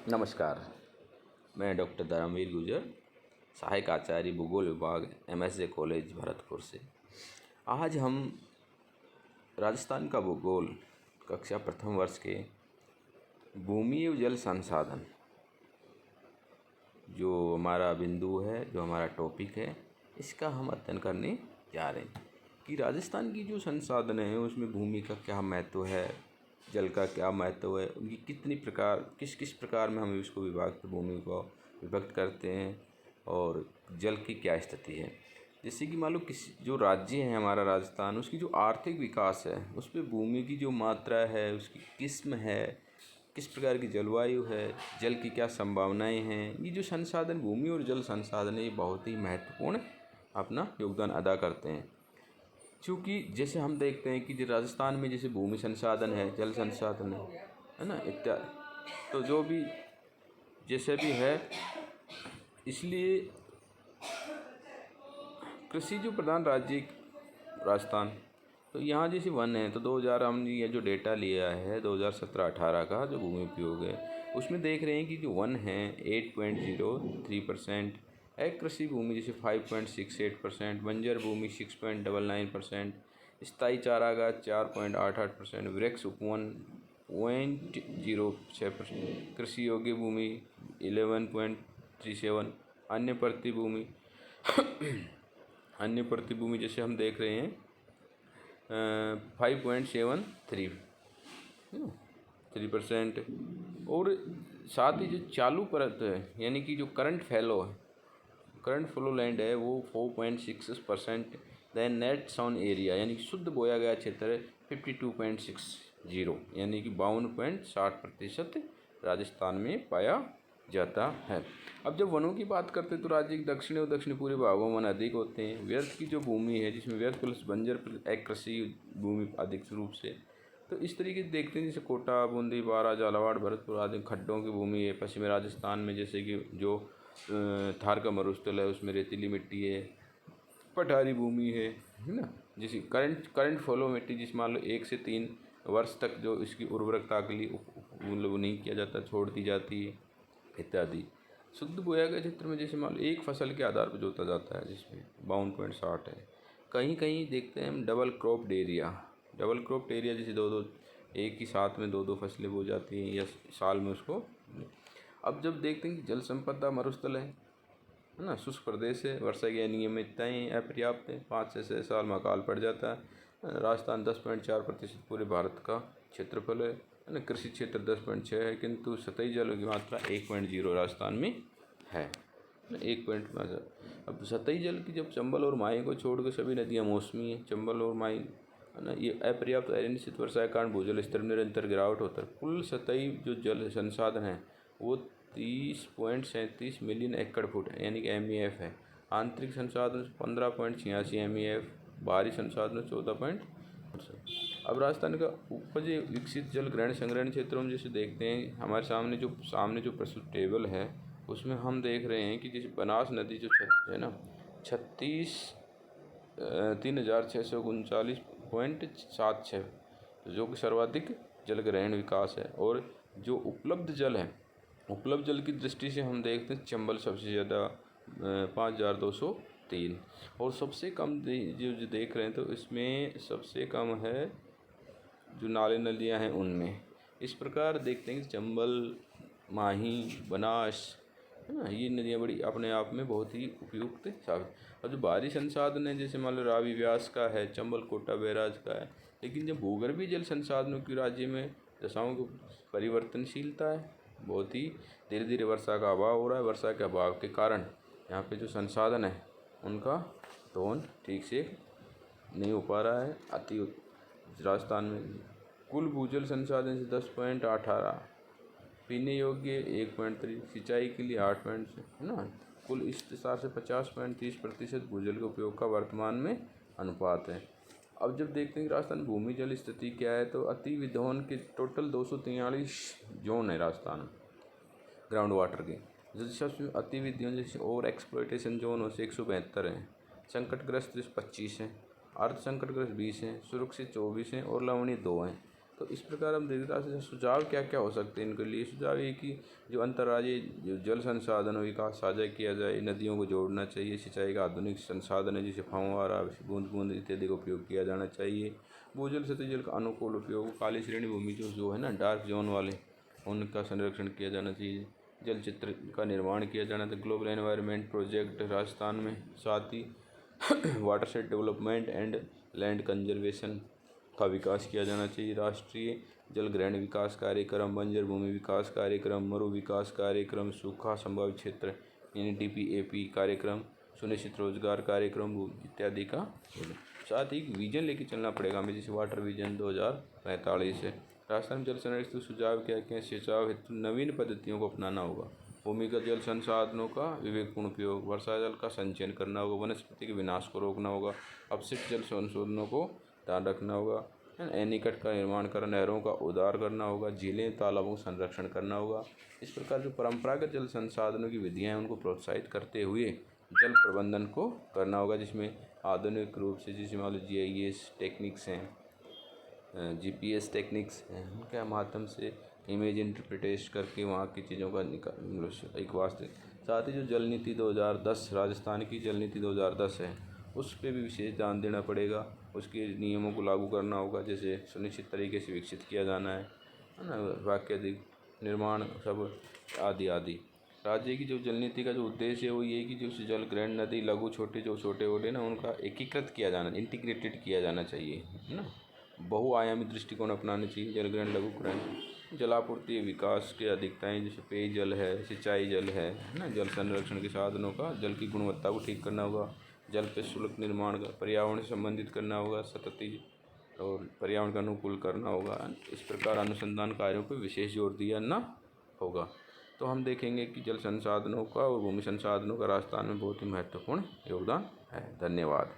नमस्कार। मैं डॉक्टर धर्मवीर गुर्जर, सहायक आचार्य भूगोल विभाग MSJ कॉलेज भरतपुर से। आज हम राजस्थान का भूगोल कक्षा प्रथम वर्ष के भूमि व जल संसाधन जो हमारा बिंदु है, जो हमारा टॉपिक है, इसका हम अध्ययन करने जा रहे हैं कि राजस्थान की जो संसाधन है उसमें भूमि का क्या महत्व है, जल का क्या महत्व है, उनकी कितनी प्रकार किस किस प्रकार में हम इसको भूमि को विभक्त करते हैं और जल की क्या स्थिति है। जैसे कि मान लो जो राज्य है हमारा राजस्थान, उसकी जो आर्थिक विकास है उस पर भूमि की जो मात्रा है, उसकी किस्म है, किस प्रकार की जलवायु है, जल की क्या संभावनाएं हैं, ये जो संसाधन भूमि और जल संसाधन है ये बहुत ही महत्वपूर्ण अपना योगदान अदा करते हैं। क्योंकि जैसे हम देखते हैं कि जो राजस्थान में जैसे भूमि संसाधन है, जल संसाधन है ना, इत्यादि, तो जो भी जैसे भी है, इसलिए कृषि जो प्रधान राज्य राजस्थान, तो यहाँ जैसे वन है तो 2000 हमने ये जो डेटा लिया है 2017-18 का जो भूमि उपयोग है उसमें देख रहे हैं कि जो वन है 8.03%, कृषि भूमि जैसे 5.68%, बंजर भूमि 6.99%, स्थायी चारागाह 4.88%, वृक्ष उपवन 0.06%, कृषि योग्य भूमि 11.37, अन्य प्रतिभूमि जैसे हम देख रहे हैं 5.73%। और साथ ही जो चालू परत है यानी कि जो करंट फ्लो लैंड है वो 4.66%। दैन नेट सॉन एरिया यानी कि शुद्ध बोया गया क्षेत्र है 52.60 यानी कि 52.60% राजस्थान में पाया जाता है। अब जब वनों की बात करते हैं तो राज्य के दक्षिणी और दक्षिण पूर्वी भागों में वन अधिक होते हैं। व्यर्थ की जो भूमि है जिसमें व्यर्थ प्लस बंजर प्लस एक कृषि भूमि अधिक रूप से, तो इस तरीके से देखते हैं जैसे कोटा, बूंदी, बारा, झालावाड़, भरतपुर आदि खड्डों की भूमि है। पश्चिमी राजस्थान में जैसे कि जो थार का मरुस्थल है उसमें रेतीली मिट्टी है, पठारी भूमि है ना, जैसे करंट फॉलो मिट्टी जिस मान लो 1 से 3 वर्ष तक जो इसकी उर्वरकता के लिए वो नहीं किया जाता, छोड़ दी जाती है इत्यादि। शुद्ध बोया गया क्षेत्र में जैसे मान लो एक फसल के आधार पर जोता जाता है जिसमें 52.60 है। कहीं कहीं देखते हैं हम डबल क्रॉप एरिया जैसे दो एक ही साथ में दो फसलें बो जाती हैं या साल में उसको। अब जब देखते हैं कि जल संपदा मरुस्थल है ना, शुष्क प्रदेश है, वर्षा की अनियमितताएँ अपर्याप्त है, 5 से 6 साल में अकाल पड़ जाता है। राजस्थान 10.4% पूरे भारत का क्षेत्रफल है ना, कृषि क्षेत्र 10.6 है, किंतु सतही जल की मात्रा 1.0 राजस्थान में है 1. अब सतही जल की जब चंबल और माही को छोड़कर सभी नदियाँ मौसमी हैं। चंबल और माही है ना, ये अपर्याप्त अनिश्चित वर्षा के कारण भूजल स्तर में निरंतर गिरावट होता है। कुल सतही जो जल संसाधन है वो 30.37 मिलियन एकड़ फुट यानी कि MEF है। आंतरिक संसाधन 15.86 MEF, बाहरी संसाधन 14. अब राजस्थान का उपज विकसित जल ग्रहण संग्रहण क्षेत्रों में जैसे देखते हैं हमारे सामने जो प्रस्तुत टेबल है उसमें हम देख रहे हैं कि जैसे बनास नदी जो है ना 36,3,639.76, जो कि सर्वाधिक जल ग्रहण विकास है। और जो उपलब्ध जल की दृष्टि से हम देखते हैं चंबल सबसे ज़्यादा 5,203, और सबसे कम जो देख रहे हैं तो इसमें सबसे कम है जो नाले नदियां हैं उनमें। इस प्रकार देखते हैं कि चंबल, माही, बनास है ना, ये नदियाँ बड़ी अपने आप में बहुत ही उपयुक्त साबित। और जो बाहरी संसाधन है जैसे मान लो रावी व्यास का है, चंबल कोटा बैराज का है, लेकिन जब भूगर्भीय जल संसाधनों की राज्य में दशाओं की परिवर्तनशीलता है, बहुत ही धीरे धीरे वर्षा का अभाव हो रहा है। वर्षा के अभाव के कारण यहाँ पे जो संसाधन है उनका दोहन ठीक से नहीं हो पा रहा है। राजस्थान में कुल भूजल संसाधन से 10.18, पीने योग्य 1.3, सिंचाई के लिए 8 है ना, कुल इस हिसाब से 50.30% भूजल के उपयोग का वर्तमान में अनुपात है। अब जब देखते हैं कि राजस्थान भूमि जल स्थिति क्या है, तो अति विध्वन के टोटल 243 जोन है राजस्थान ग्राउंड वाटर के, जैसे अति विध्वन जैसे ओवर एक्सप्लॉयटेशन जोन हो से 172 हैं, संकटग्रस्त 25 हैं, अर्ध संकटग्रस्त 20 हैं, सुरक्षित 24 हैं और लवणीय 2 हैं। तो इस प्रकार हम देखते हैं सुझाव क्या क्या हो सकते हैं इनके लिए। सुझाव ये कि जो अंतर्राज्यीय जो जल संसाधनों का साझा किया जाए, नदियों को जोड़ना चाहिए, सिंचाई का आधुनिक संसाधन है जैसे फव्वारा, बूंद बूंद इत्यादि का उपयोग किया जाना चाहिए। भूजल सतही जल का अनुकूल उपयोग, काली श्रेणी भूमि जो है ना डार्क जोन वाले, उनका संरक्षण किया जाना चाहिए। जल चित्र का निर्माण किया जाना था। ग्लोबल एनवायरनमेंट प्रोजेक्ट राजस्थान में, साथ ही watershed development and land conservation का विकास किया जाना चाहिए। राष्ट्रीय जल ग्रहण विकास कार्यक्रम, बंजर भूमि विकास कार्यक्रम, मरु विकास कार्यक्रम, सूखा संभावित क्षेत्र NDPAP कार्यक्रम, सुनिश्चित रोजगार कार्यक्रम इत्यादि का। साथ ही विजन लेके चलना पड़ेगा हमें, जैसे वाटर विजन 2045 है। राजस्थान जल संरक्षण सुझाव क्या क्या? सिंचाई हेतु नवीन पद्धतियों को अपनाना होगा। भूमिगत जल संसाधनों का विवेकपूर्ण उपयोग, वर्षा जल का संचयन करना होगा, वनस्पति के विनाश को रोकना होगा, अपशिष्ट जल संशोधनों को ध्यान रखना होगा, एनीकट का निर्माण कर नहरों का उद्धार करना होगा, झीलें तालाबों का संरक्षण करना होगा। इस प्रकार जो परंपरागत जल संसाधनों की विधियाँ हैं उनको प्रोत्साहित करते हुए जल प्रबंधन को करना होगा, जिसमें आधुनिक रूप से जैसे मान लो GIS टेक्निक्स हैं, GPS टेक्निक्स हैं, उनके माध्यम से इमेज इंटरप्रिटेशन करके वहाँ की चीज़ों का एक वास्तविक। साथ ही जो जल नीति 2010 राजस्थान की जल नीति 2010 है, उस पर भी विशेष ध्यान देना पड़ेगा। उसके नियमों को लागू करना होगा, जैसे सुनिश्चित तरीके से विकसित किया जाना है ना, वाक्य अधिक निर्माण सब आदि आदि। राज्य की जो जल नीति का जो उद्देश्य है वो ये कि जो जल ग्रहण नदी लघु छोटे जो छोटे बड़े ना उनका एकीकृत किया जाना, इंटीग्रेटेड किया जाना चाहिए, है ना। बहुआयामी दृष्टिकोण अपनाने चाहिए। जल ग्रहण लघु ग्रहण जलापूर्ति विकास के अधिकताएँ, जैसे पेयजल है, सिंचाई जल है ना, जल संरक्षण के साधनों का, जल की गुणवत्ता को ठीक करना होगा, जल पे शुल्क निर्माण का पर्यावरण से संबंधित करना होगा, सतती और पर्यावरण का अनुकूल करना होगा। इस प्रकार अनुसंधान कार्यों पर विशेष जोर दिया ना होगा। तो हम देखेंगे कि जल संसाधनों का और भूमि संसाधनों का राजस्थान में बहुत ही महत्वपूर्ण योगदान है। धन्यवाद।